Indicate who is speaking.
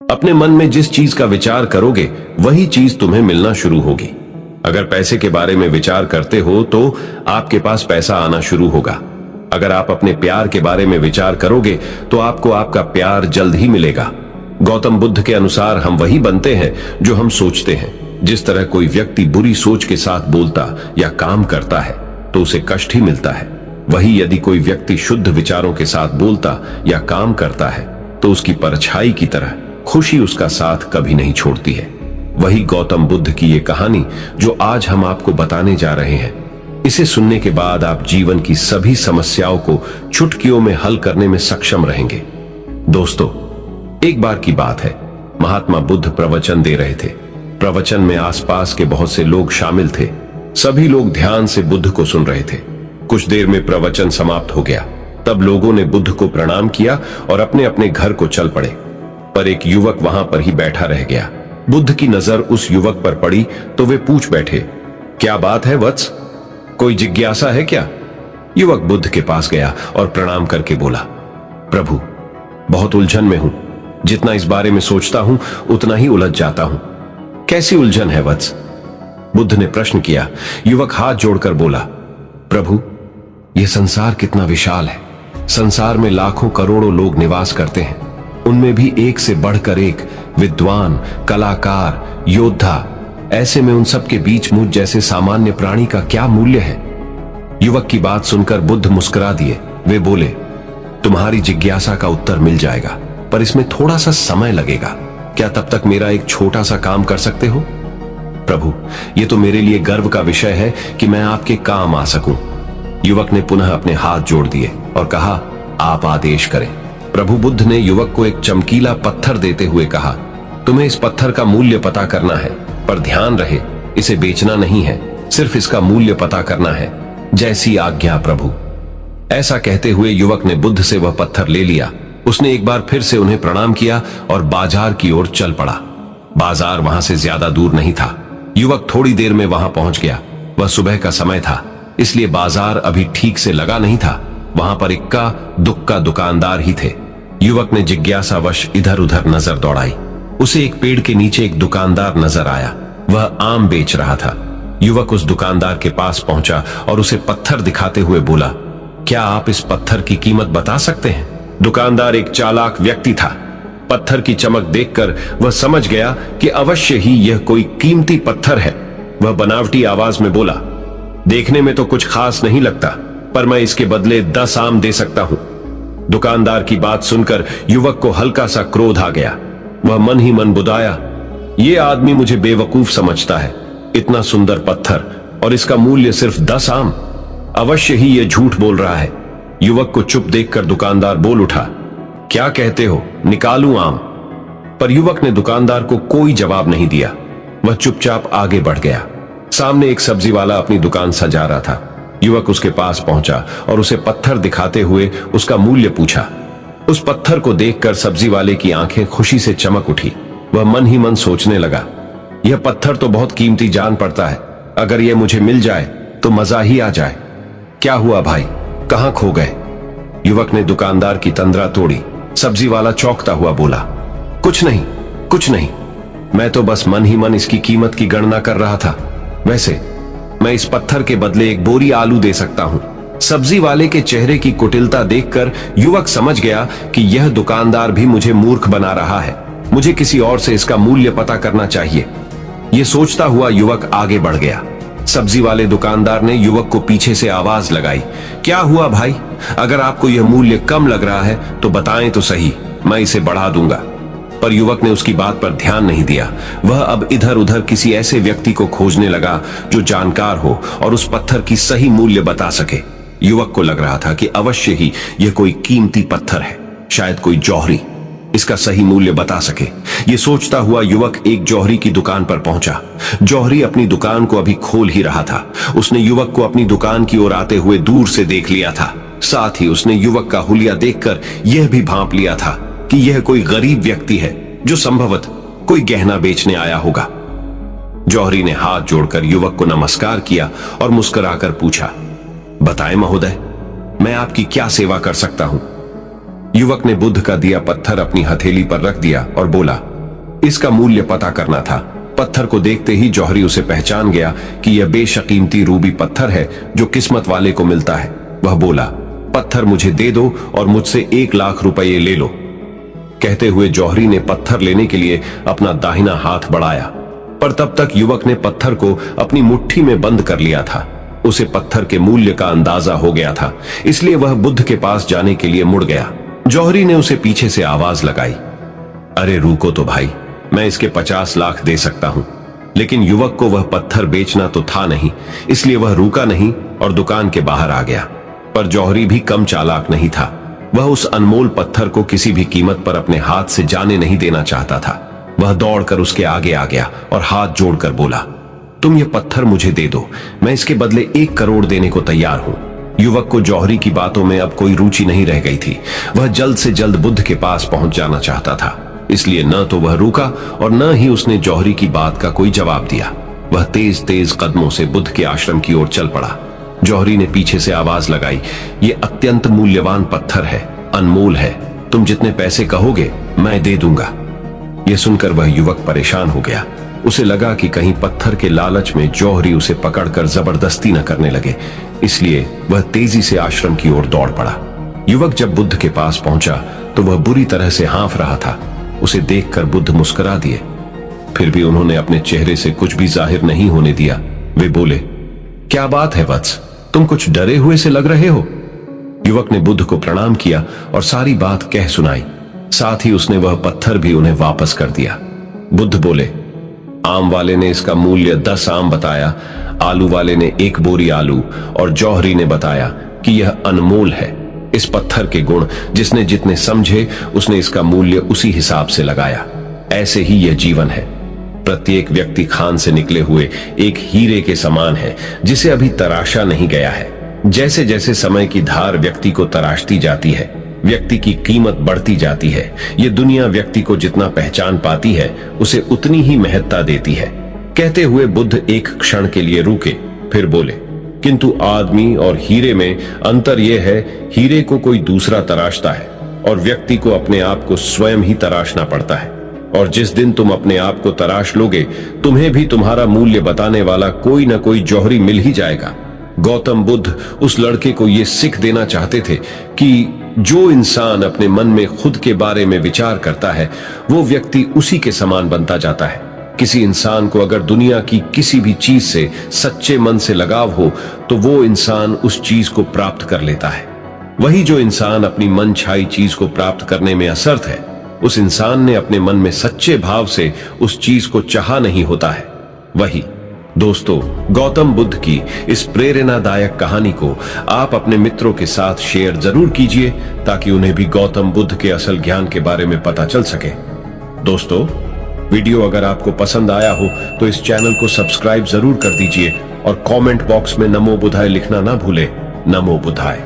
Speaker 1: अपने मन में जिस चीज का विचार करोगे वही चीज तुम्हें मिलना शुरू होगी। अगर पैसे के बारे में विचार करते हो तो आपके पास पैसा आना शुरू होगा। अगर आप अपने प्यार के बारे में विचार करोगे तो आपको आपका प्यार जल्द ही मिलेगा। गौतम बुद्ध के अनुसार हम वही बनते हैं जो हम सोचते हैं। जिस तरह कोई व्यक्ति बुरी सोच के साथ बोलता या काम करता है तो उसे कष्ट ही मिलता है, वही यदि कोई व्यक्ति शुद्ध विचारों के साथ बोलता या काम करता है तो उसकी परछाई की तरह खुशी उसका साथ कभी नहीं छोड़ती है। वही गौतम बुद्ध की ये कहानी जो आज हम आपको बताने जा रहे हैं। इसे सुनने के बाद आप जीवन की सभी समस्याओं को चुटकियों में हल करने में सक्षम रहेंगे। दोस्तों, एक बार की बात है, महात्मा बुद्ध प्रवचन दे रहे थे। प्रवचन में आसपास के बहुत से लोग शामिल थे। सभी लोग ध्यान से बुद्ध को सुन रहे थे। कुछ देर में प्रवचन समाप्त हो गया। तब लोगों ने बुद्ध को प्रणाम किया और अपने अपने घर को चल पड़े। पर एक युवक वहां पर ही बैठा रह गया। बुद्ध की नजर उस युवक पर पड़ी तो वे पूछ बैठे, क्या बात है वत्स, कोई जिज्ञासा है क्या? युवक बुद्ध के पास गया और प्रणाम करके बोला, प्रभु, बहुत उलझन में हूं। जितना इस बारे में सोचता हूं उतना ही उलझ जाता हूं। कैसी उलझन है वत्स? बुद्ध ने प्रश्न किया। युवक हाथ जोड़कर बोला, प्रभु, यह संसार कितना विशाल है। संसार में लाखों करोड़ों लोग निवास करते हैं। उनमें भी एक से बढ़कर एक विद्वान, कलाकार, योद्धा। ऐसे में उन सब के बीच मुझ जैसे सामान्य प्राणी का क्या मूल्य है? युवक की बात सुनकर बुद्ध मुस्कुरा दिए। वे बोले, तुम्हारी जिज्ञासा का उत्तर मिल जाएगा, पर इसमें थोड़ा सा समय लगेगा। क्या तब तक मेरा एक छोटा सा काम कर सकते हो? प्रभु, यह तो मेरे लिए गर्व का विषय है कि मैं आपके काम आ सकूं। युवक ने पुनः अपने हाथ जोड़ दिए और कहा, आप आदेश करें। प्रभु बुद्ध ने युवक को एक चमकीला पत्थर देते हुए कहा, तुम्हें इस पत्थर का मूल्य पता करना है, पर ध्यान रहे, इसे बेचना नहीं है, सिर्फ इसका मूल्य पता करना है। जैसी आज्ञा प्रभु। ऐसा कहते हुए युवक ने बुद्ध से वह पत्थर ले लिया। उसने एक बार फिर से उन्हें प्रणाम किया और बाजार की ओर चल पड़ा। बाजार वहां से ज्यादा दूर नहीं था। युवक थोड़ी देर में वहां पहुंच गया। वह सुबह का समय था, इसलिए बाजार अभी ठीक से लगा नहीं था। वहां पर इक्का दुक्का दुकानदार ही थे। युवक ने जिज्ञासावश इधर उधर नजर दौड़ाई। उसे एक पेड़ के नीचे एक दुकानदार नजर आया। वह आम बेच रहा था। युवक उस दुकानदार के पास पहुंचा और उसे पत्थर दिखाते हुए बोला, क्या आप इस पत्थर की कीमत बता सकते हैं? दुकानदार एक चालाक व्यक्ति था। पत्थर की चमक देखकर वह समझ गया कि अवश्य ही यह कोई कीमती पत्थर है। वह बनावटी आवाज में बोला, देखने में तो कुछ खास नहीं लगता, पर मैं इसके बदले 10 आम दे सकता हूं। दुकानदार की बात सुनकर युवक को हल्का सा क्रोध आ गया। वह मन ही मन बुदाया, यह आदमी मुझे बेवकूफ समझता है। इतना सुंदर पत्थर और इसका मूल्य सिर्फ 10 आम। अवश्य ही यह झूठ बोल रहा है। युवक को चुप देखकर दुकानदार बोल उठा, क्या कहते हो, निकालूं आम? पर युवक ने दुकानदार को कोई जवाब नहीं दिया। वह चुपचाप आगे बढ़ गया। सामने एक सब्जी वाला अपनी दुकान सजा रहा था। युवक उसके पास पहुंचा और उसे पत्थर दिखाते हुए उसका मूल्य पूछा। उस पत्थर को देखकर सब्जी वाले की आंखें खुशी से चमक उठी। वह मन ही मन सोचने लगा, यह पत्थर तो बहुत कीमती जान पड़ता है। अगर यह मुझे मिल जाए तो मजा ही आ जाए। क्या हुआ भाई, कहां खो गए? युवक ने दुकानदार की तंद्रा तोड़ी। सब्जी वाला चौंकता हुआ बोला, कुछ नहीं, कुछ नहीं, मैं तो बस मन ही मन इसकी कीमत की गणना कर रहा था। वैसे मैं इस पत्थर के बदले एक बोरी आलू दे सकता हूं। सब्जी वाले के चेहरे की कुटिलता देखकर युवक समझ गया कि यह दुकानदार भी मुझे मूर्ख बना रहा है। मुझे किसी और से इसका मूल्य पता करना चाहिए। यह सोचता हुआ युवक आगे बढ़ गया। सब्जी वाले दुकानदार ने युवक को पीछे से आवाज लगाई, क्या हुआ भाई, अगर आपको यह मूल्य कम लग रहा है तो बताएं तो सही, मैं इसे बढ़ा दूंगा। पर युवक ने उसकी बात पर ध्यान नहीं दिया। वह अब इधर उधर किसी ऐसे व्यक्ति को खोजने लगा जो जानकार हो और उस पत्थर की सही मूल्य बता सके। युवक को लग रहा था कि अवश्य ही यह कोई कीमती पत्थर है, शायद कोई जौहरी इसका सही मूल्य बता सके। यह सोचता हुआ युवक एक जौहरी की दुकान पर पहुंचा। जौहरी अपनी दुकान को अभी खोल ही रहा था। उसने युवक को अपनी दुकान की ओर आते हुए दूर से देख लिया था। साथ ही उसने युवक का हुलिया देखकर यह भी भांप लिया था कि यह कोई गरीब व्यक्ति है जो संभवतः कोई गहना बेचने आया होगा। जौहरी ने हाथ जोड़कर युवक को नमस्कार किया और मुस्कुराकर पूछा, बताएं महोदय, मैं आपकी क्या सेवा कर सकता हूं? युवक ने बुद्ध का दिया पत्थर अपनी हथेली पर रख दिया और बोला, इसका मूल्य पता करना था। पत्थर को देखते ही जौहरी उसे पहचान गया कि यह बेशकीमती रूबी पत्थर है जो किस्मत वाले को मिलता है। वह बोला, पत्थर मुझे दे दो और मुझसे 1 लाख रुपए ले लो। कहते हुए जौहरी ने पत्थर लेने के लिए अपना दाहिना हाथ बढ़ाया, पर तब तक युवक ने पत्थर को अपनी मुट्ठी में बंद कर लिया था। उसे पत्थर के मूल्य का अंदाजा हो गया था, इसलिए वह बुद्ध के पास जाने के लिए मुड़ गया। जौहरी ने उसे पीछे से आवाज लगाई, अरे रुको तो भाई, मैं इसके 50 लाख दे सकता हूं। लेकिन युवक को वह पत्थर बेचना तो था नहीं, इसलिए वह रुका नहीं और दुकान के बाहर आ गया। पर जौहरी भी कम चालाक नहीं था। वह उस अनमोल पत्थर को किसी भी कीमत पर अपने हाथ से जाने नहीं देना चाहता था। वह दौड़कर उसके आगे आ गया और हाथ जोड़कर बोला, तुम ये पत्थर मुझे दे दो, मैं इसके बदले 1 करोड़ देने को तैयार हूं। युवक को जौहरी की बातों में अब कोई रुचि नहीं रह गई थी। वह जल्द से जल्द बुद्ध के पास पहुंच जाना चाहता था, इसलिए न तो वह रुका और न ही उसने जौहरी की बात का कोई जवाब दिया। वह तेज तेज कदमों से बुद्ध के आश्रम की ओर चल पड़ा। जौहरी ने पीछे से आवाज लगाई, ये अत्यंत मूल्यवान पत्थर है, अनमोल है, तुम जितने पैसे कहोगे मैं दे दूंगा। यह सुनकर वह युवक परेशान हो गया। उसे लगा कि कहीं पत्थर के लालच में जौहरी उसे पकड़कर जबरदस्ती न करने लगे, इसलिए वह तेजी से आश्रम की ओर दौड़ पड़ा। युवक जब बुद्ध के पास पहुंचा तो वह बुरी तरह से हाँफ रहा था। उसे देखकर बुद्ध मुस्कुरा दिए, फिर भी उन्होंने अपने चेहरे से कुछ भी जाहिर नहीं होने दिया। वे बोले, क्या बात है वत्स, तुम कुछ डरे हुए से लग रहे हो। युवक ने बुद्ध को प्रणाम किया और सारी बात कह सुनाई। साथ ही उसने वह पत्थर भी उन्हें वापस कर दिया। बुद्ध बोले, आम वाले ने इसका मूल्य 10 आम बताया, आलू वाले ने 1 बोरी आलू और जौहरी ने बताया कि यह अनमोल है। इस पत्थर के गुण जिसने जितने समझे उसने इसका मूल्य उसी हिसाब से लगाया। ऐसे ही यह जीवन है। प्रत्येक व्यक्ति खान से निकले हुए एक हीरे के समान है जिसे अभी तराशा नहीं गया है। जैसे जैसे समय की धार व्यक्ति को तराशती जाती है, व्यक्ति की कीमत बढ़ती जाती है। ये दुनिया व्यक्ति को जितना पहचान पाती है उसे उतनी ही महत्ता देती है। कहते हुए बुद्ध एक क्षण के लिए रुके, फिर बोले, किंतु आदमी और हीरे में अंतर यह है, हीरे को कोई दूसरा तराशता है और व्यक्ति को अपने आप को स्वयं ही तराशना पड़ता है। और जिस दिन तुम अपने आप को तराश लोगे, तुम्हें भी तुम्हारा मूल्य बताने वाला कोई न कोई जौहरी मिल ही जाएगा। गौतम बुद्ध उस लड़के को यह सीख देना चाहते थे कि जो इंसान अपने मन में खुद के बारे में विचार करता है वो व्यक्ति उसी के समान बनता जाता है। किसी इंसान को अगर दुनिया की किसी भी चीज से सच्चे मन से लगाव हो तो वो इंसान उस चीज को प्राप्त कर लेता है। वही जो इंसान अपनी मन छाई चीज को प्राप्त करने में असमर्थ है, उस इंसान ने अपने मन में सच्चे भाव से उस चीज को चाहा नहीं होता है। वही दोस्तों, गौतम बुद्ध की इस प्रेरणादायक कहानी को आप अपने मित्रों के साथ शेयर जरूर कीजिए ताकि उन्हें भी गौतम बुद्ध के असल ज्ञान के बारे में पता चल सके। दोस्तों, वीडियो अगर आपको पसंद आया हो तो इस चैनल को सब्सक्राइब जरूर कर दीजिए और कमेंट बॉक्स में नमो बुद्धाय लिखना ना भूले। नमो बुद्धाय।